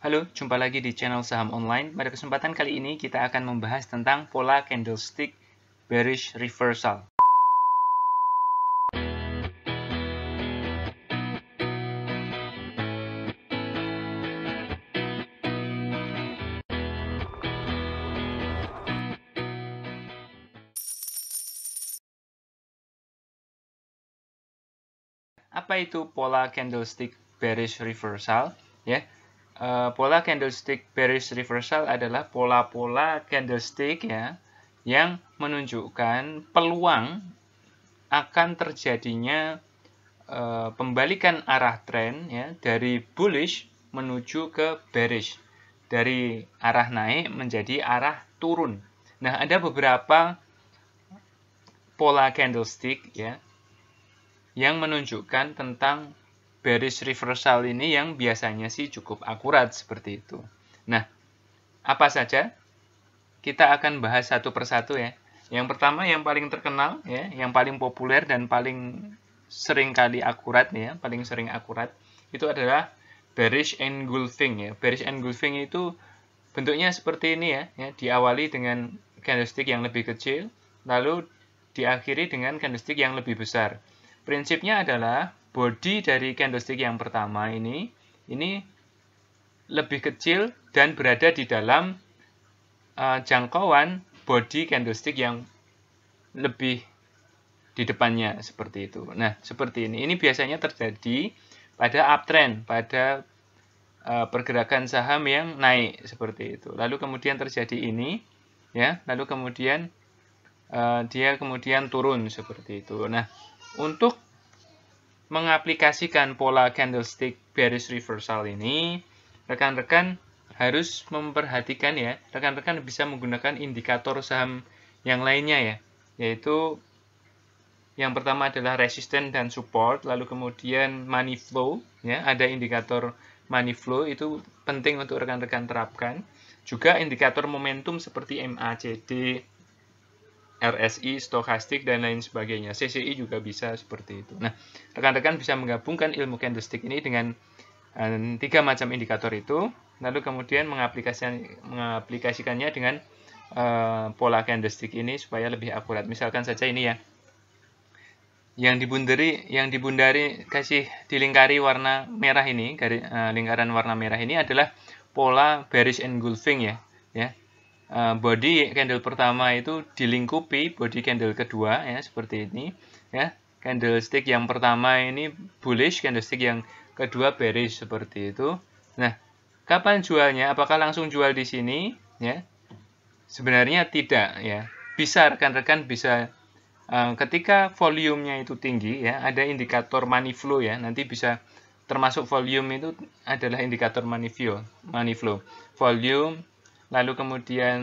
Halo, jumpa lagi di channel Saham Online. Pada kesempatan kali ini kita akan membahas tentang pola candlestick bearish reversal. Apa itu pola candlestick bearish reversal? Pola candlestick bearish reversal adalah pola-pola candlestick yang menunjukkan peluang akan terjadinya pembalikan arah tren dari bullish menuju ke bearish, dari arah naik menjadi arah turun. Nah, ada beberapa pola candlestick yang menunjukkan tentang bearish reversal ini yang biasanya sih cukup akurat seperti itu. Nah, apa saja? Kita akan bahas satu persatu ya. Yang pertama, yang paling terkenal yang paling populer dan paling sering kali akurat paling sering akurat itu adalah bearish engulfing ya. Bearish engulfing itu bentuknya seperti ini ya, diawali dengan candlestick yang lebih kecil, lalu diakhiri dengan candlestick yang lebih besar. Prinsipnya adalah body dari candlestick yang pertama ini lebih kecil dan berada di dalam jangkauan body candlestick yang lebih di depannya seperti itu. Nah, seperti ini. Ini biasanya terjadi pada uptrend, pada pergerakan saham yang naik seperti itu. Lalu kemudian terjadi ini lalu kemudian dia kemudian turun seperti itu. Nah, untuk mengaplikasikan pola candlestick bearish reversal ini, rekan-rekan harus memperhatikan rekan-rekan bisa menggunakan indikator saham yang lainnya yaitu yang pertama adalah resisten dan support, lalu kemudian money flow ada indikator money flow, itu penting untuk rekan-rekan terapkan. Juga indikator momentum seperti MACD, RSI, stokastik, dan lain sebagainya. CCI juga bisa seperti itu. Nah, rekan-rekan bisa menggabungkan ilmu candlestick ini dengan 3 macam indikator itu, lalu kemudian mengaplikasikannya dengan pola candlestick ini supaya lebih akurat. Misalkan saja ini yang dibundari kasih dilingkari warna merah ini, lingkaran warna merah ini adalah pola bearish engulfing body candle pertama itu dilingkupi body candle kedua seperti ini candlestick yang pertama ini bullish, candlestick yang kedua bearish seperti itu. Nah, kapan jualnya? Apakah langsung jual di sini sebenarnya tidak bisa rekan-rekan bisa ketika volumenya itu tinggi ada indikator money flow nanti bisa termasuk volume itu adalah indikator money flow volume, lalu kemudian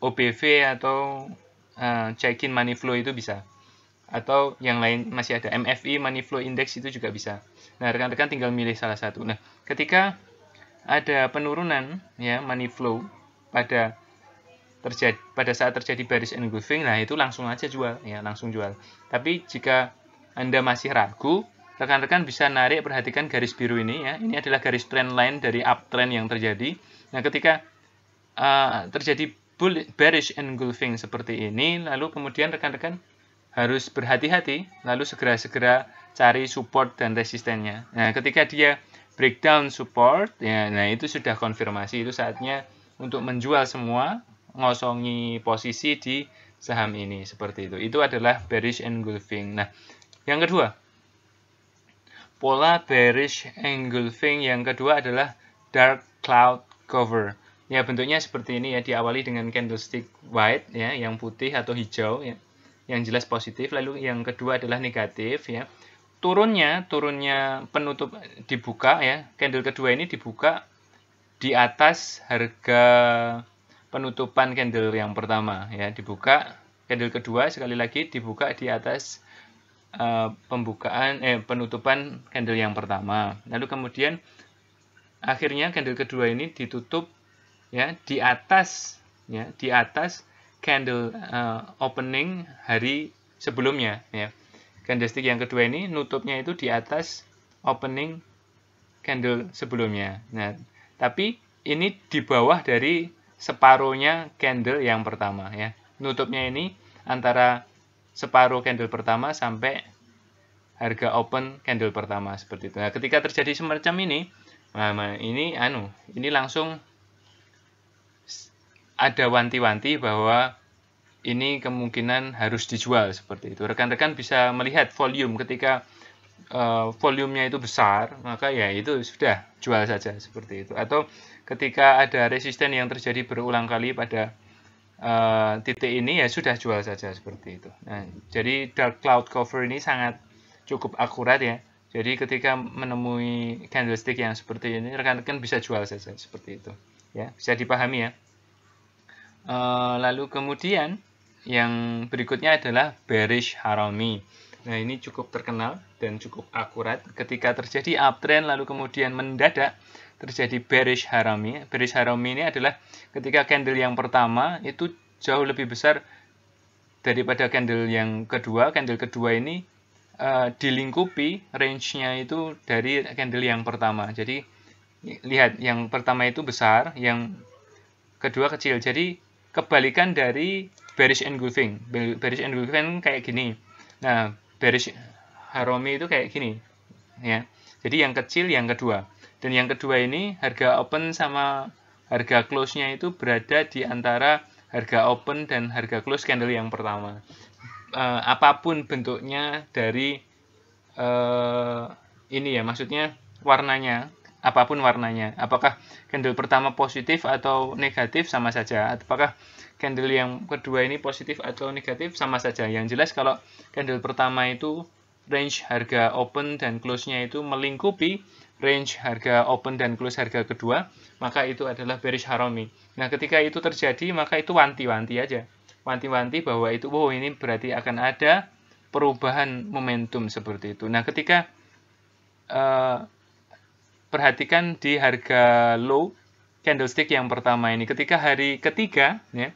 OBV atau check-in money flow itu bisa, atau yang lain masih ada MFI money flow index itu juga bisa. Nah, rekan-rekan tinggal milih salah satu. Nah, ketika ada penurunan money flow pada saat terjadi bearish engulfing, nah itu langsung aja jual langsung jual. Tapi jika Anda masih ragu, rekan-rekan bisa narik, perhatikan garis biru ini ini adalah garis trend line dari uptrend yang terjadi. Nah, ketika terjadi bearish engulfing seperti ini, lalu kemudian rekan-rekan harus berhati-hati, lalu segera-segera cari support dan resistennya. Nah, ketika dia breakdown support, nah itu sudah konfirmasi, itu saatnya untuk menjual semua, ngosongi posisi di saham ini seperti itu. Itu adalah bearish engulfing. Nah, yang kedua, pola bearish engulfing yang kedua adalah dark cloud cover. Bentuknya seperti ini diawali dengan candlestick white yang putih atau hijau yang jelas positif, lalu yang kedua adalah negatif turunnya penutup dibuka candle kedua ini dibuka di atas harga penutupan candle yang pertama dibuka candle kedua sekali lagi dibuka di atas penutupan candle yang pertama, lalu kemudian akhirnya candle kedua ini ditutup di atas candle opening hari sebelumnya candlestick yang kedua ini nutupnya itu di atas opening candle sebelumnya. Nah, tapi ini di bawah dari separuhnya candle yang pertama ya. Nutupnya ini antara separuh candle pertama sampai harga open candle pertama seperti itu. Nah, ketika terjadi semacam ini, nah ini langsung ada wanti-wanti bahwa ini kemungkinan harus dijual seperti itu. Rekan-rekan bisa melihat volume ketika volumenya itu besar, maka ya itu sudah jual saja seperti itu. Atau ketika ada resisten yang terjadi berulang kali pada titik ini, ya sudah jual saja seperti itu. Nah, jadi dark cloud cover ini sangat cukup akurat ya. Jadi ketika menemui candlestick yang seperti ini, rekan-rekan bisa jual saja seperti itu. Ya, bisa dipahami ya. Lalu kemudian yang berikutnya adalah bearish harami. Nah, ini cukup terkenal dan cukup akurat. Ketika terjadi uptrend lalu kemudian mendadak terjadi bearish harami. Bearish harami ini adalah ketika candle yang pertama itu jauh lebih besar daripada candle yang kedua. Candle kedua ini dilingkupi range-nya itu dari candle yang pertama. Jadi lihat, yang pertama itu besar, yang kedua kecil. Jadi kebalikan dari bearish engulfing. Bearish engulfing kayak gini. Nah, bearish harami itu kayak gini ya. Jadi yang kecil yang kedua, dan yang kedua ini harga open sama harga close-nya itu berada di antara harga open dan harga close candle yang pertama. Apapun bentuknya dari ini ya, maksudnya warnanya, apapun warnanya, apakah candle pertama positif atau negatif sama saja, apakah candle yang kedua ini positif atau negatif sama saja. Yang jelas kalau candle pertama itu range harga open dan close-nya itu melingkupi range harga open dan close harga kedua, maka itu adalah bearish harami. Nah, ketika itu terjadi, maka itu wanti-wanti aja. Wanti-wanti bahwa itu, oh ini berarti akan ada perubahan momentum seperti itu. Nah, ketika perhatikan di harga low candlestick yang pertama ini, ketika hari ketiga ya,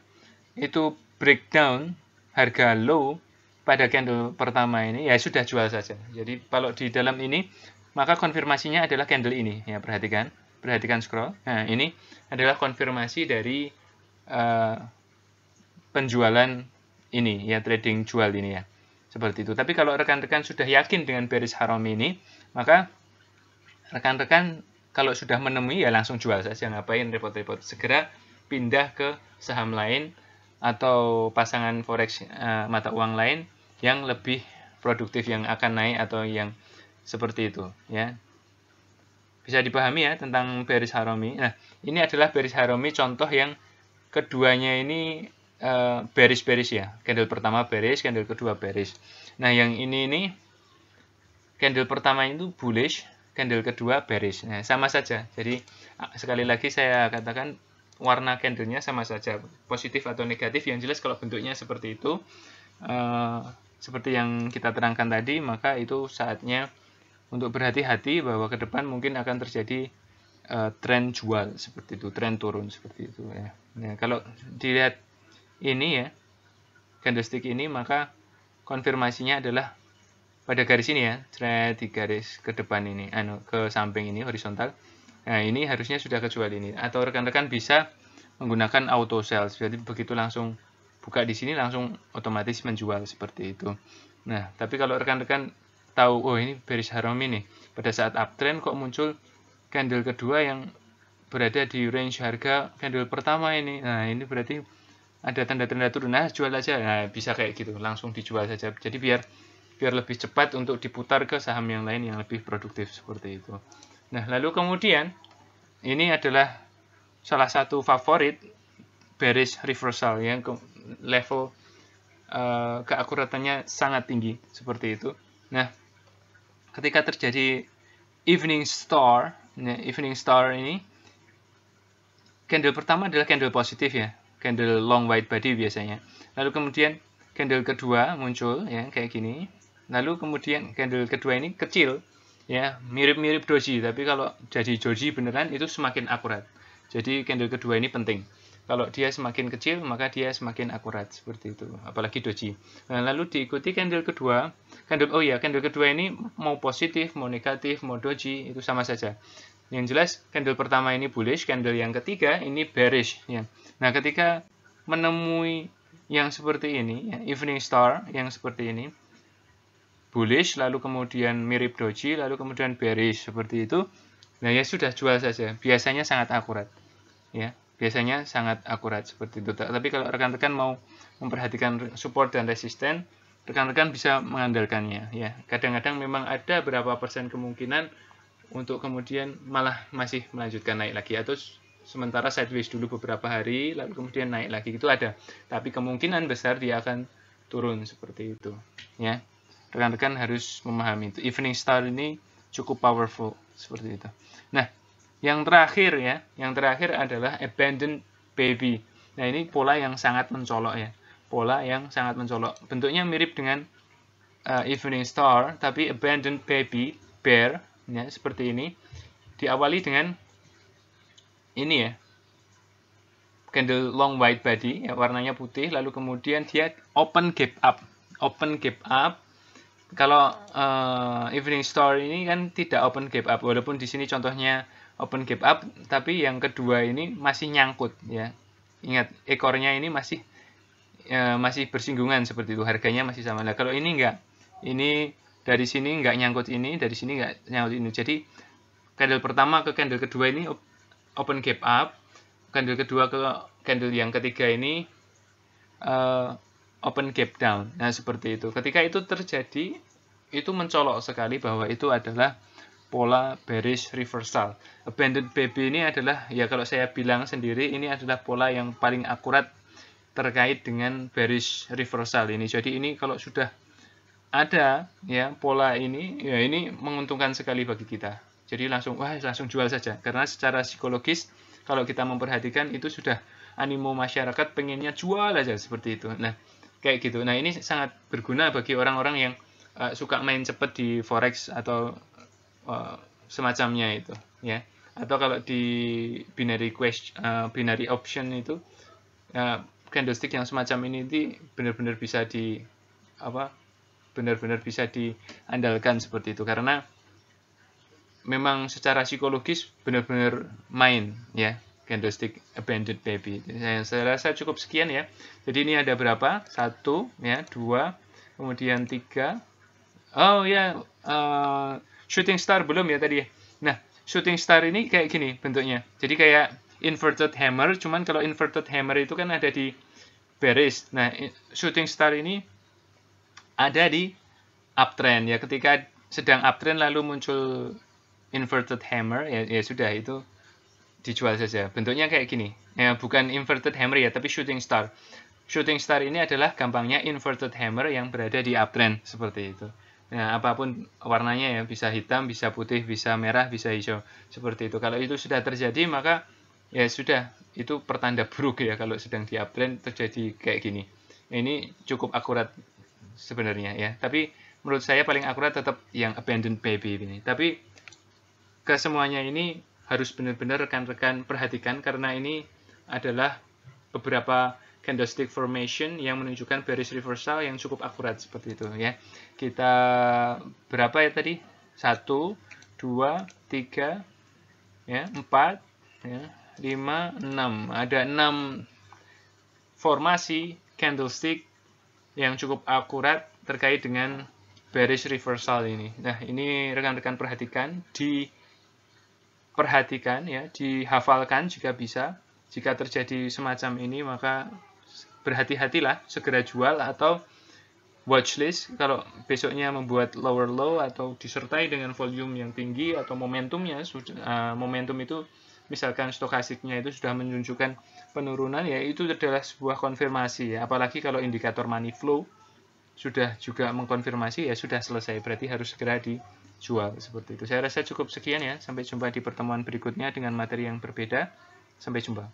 itu breakdown harga low pada candle pertama ini, ya sudah jual saja. Jadi kalau di dalam ini, maka konfirmasinya adalah candle ini ya, perhatikan scroll. Nah, ini adalah konfirmasi dari penjualan ini ya, trading jual ini ya, seperti itu. Tapi kalau rekan-rekan sudah yakin dengan bearish harami ini, maka rekan-rekan kalau sudah menemui ya langsung jual saja, ngapain repot-repot, segera pindah ke saham lain atau pasangan forex mata uang lain yang lebih produktif, yang akan naik atau yang seperti itu ya. Bisa dipahami ya tentang bearish harami. Nah, ini adalah bearish harami contoh yang keduanya ini bearish ya. Candle pertama bearish, candle kedua bearish. Nah, yang ini candle pertama itu bullish, candle kedua bearish. Nah, sama saja. Jadi sekali lagi saya katakan warna candlenya sama saja, positif atau negatif. Yang jelas kalau bentuknya seperti itu, seperti yang kita terangkan tadi, maka itu saatnya untuk berhati-hati bahwa ke depan mungkin akan terjadi tren jual seperti itu, tren turun seperti itu ya. Nah, kalau dilihat ini ya, candlestick ini, maka konfirmasinya adalah pada garis ini ya, di garis ke depan ini, ke samping ini horizontal. Nah, ini harusnya sudah kejual ini, atau rekan-rekan bisa menggunakan auto sell. Jadi begitu langsung buka di sini langsung otomatis menjual seperti itu. Nah, tapi kalau rekan-rekan tahu, oh ini bearish harami nih, pada saat uptrend kok muncul candle kedua yang berada di range harga candle pertama ini. Nah, ini berarti ada tanda-tanda turun. Nah, jual aja. Nah, bisa kayak gitu, langsung dijual saja. Jadi biar lebih cepat untuk diputar ke saham yang lain yang lebih produktif seperti itu. Nah, lalu kemudian ini adalah salah satu favorit bearish reversal yang level keakuratannya sangat tinggi seperti itu. Nah, ketika terjadi evening star, ini candle pertama adalah candle positif ya, candle long white body biasanya. Lalu kemudian candle kedua muncul ya kayak gini. Lalu kemudian candle kedua ini kecil ya, mirip-mirip doji, tapi kalau jadi doji beneran itu semakin akurat. Jadi candle kedua ini penting. Kalau dia semakin kecil, maka dia semakin akurat seperti itu, apalagi doji. Nah, lalu diikuti candle kedua. Candle kedua ini mau positif, mau negatif, mau doji, itu sama saja. Yang jelas candle pertama ini bullish, candle yang ketiga ini bearish ya. Nah, ketika menemui yang seperti ini, ya, evening star yang seperti ini, bullish, lalu kemudian mirip doji, lalu kemudian bearish seperti itu. Nah, ya sudah, jual saja. Biasanya sangat akurat. Ya, biasanya sangat akurat seperti itu. Tapi kalau rekan-rekan mau memperhatikan support dan resisten, rekan-rekan bisa mengandalkannya ya. Kadang-kadang memang ada berapa persen kemungkinan untuk kemudian malah masih melanjutkan naik lagi, atau sementara sideways dulu beberapa hari lalu kemudian naik lagi, itu ada. Tapi kemungkinan besar dia akan turun seperti itu ya. Rekan-rekan harus memahami itu. Evening star ini cukup powerful seperti itu. Nah, yang terakhir ya, yang terakhir adalah abandoned baby. Nah, ini pola yang sangat mencolok ya. Pola yang sangat mencolok. Bentuknya mirip dengan evening star, tapi abandoned baby, bear, ya, seperti ini. Diawali dengan ini ya, candle long white body, ya, warnanya putih, lalu kemudian dia open gap up. Open gap up. Kalau evening star ini kan tidak open gap up, walaupun di sini contohnya open gap up, tapi yang kedua ini masih nyangkut ya. Ingat, ekornya ini masih bersinggungan seperti itu, harganya masih sama. Nah, kalau ini enggak, ini dari sini enggak nyangkut ini, dari sini enggak nyangkut ini. Jadi candle pertama ke candle kedua ini open gap up, candle kedua ke candle yang ketiga ini open gap down. Nah, seperti itu. Ketika itu terjadi, itu mencolok sekali bahwa itu adalah pola bearish reversal. Abandoned baby ini adalah, ya kalau saya bilang sendiri, ini adalah pola yang paling akurat terkait dengan bearish reversal ini. Jadi ini kalau sudah ada ya pola ini, ya ini menguntungkan sekali bagi kita. Jadi langsung jual saja, karena secara psikologis kalau kita memperhatikan itu sudah animo masyarakat pengennya jual aja seperti itu. Nah, kayak gitu. Nah, ini sangat berguna bagi orang-orang yang suka main cepat di forex atau semacamnya itu ya. Atau kalau di binary option itu candlestick yang semacam ini benar-benar bisa benar-benar bisa diandalkan seperti itu, karena memang secara psikologis benar-benar main ya candlestick abandoned baby. Saya rasa cukup sekian ya. Jadi ini ada berapa? 1 ya, 2, kemudian 3. Oh ya, shooting star belum ya tadi ya. Nah, shooting star ini kayak gini bentuknya. Jadi kayak inverted hammer, cuman kalau inverted hammer itu kan ada di bearish. Nah, shooting star ini ada di uptrend ya. Ketika sedang uptrend lalu muncul inverted hammer, ya sudah, itu dijual saja. Bentuknya kayak gini. Ya, bukan inverted hammer ya, tapi shooting star. Shooting star ini adalah gampangnya inverted hammer yang berada di uptrend seperti itu. Nah, apapun warnanya ya, bisa hitam, bisa putih, bisa merah, bisa hijau. Seperti itu. Kalau itu sudah terjadi, maka ya sudah, itu pertanda buruk ya kalau sedang di uptrend terjadi kayak gini. Ini cukup akurat sebenarnya ya. Tapi menurut saya paling akurat tetap yang abandoned baby ini. Tapi kesemuanya ini harus benar-benar rekan-rekan perhatikan, karena ini adalah beberapa candlestick formation yang menunjukkan bearish reversal yang cukup akurat seperti itu ya. Kita berapa ya tadi? 1, 2, 3, ya, 4, ya, 5, 6. Ada 6 formasi candlestick yang cukup akurat terkait dengan bearish reversal ini. Nah, ini rekan-rekan perhatikan, ya, dihafalkan jika bisa. Jika terjadi semacam ini, maka berhati-hatilah, segera jual atau watchlist kalau besoknya membuat lower low atau disertai dengan volume yang tinggi atau momentumnya momentum itu misalkan stokastiknya itu sudah menunjukkan penurunan, ya itu adalah sebuah konfirmasi ya. Apalagi kalau indikator money flow sudah juga mengkonfirmasi, ya sudah selesai, berarti harus segera dijual seperti itu. Saya rasa cukup sekian ya, sampai jumpa di pertemuan berikutnya dengan materi yang berbeda. Sampai jumpa.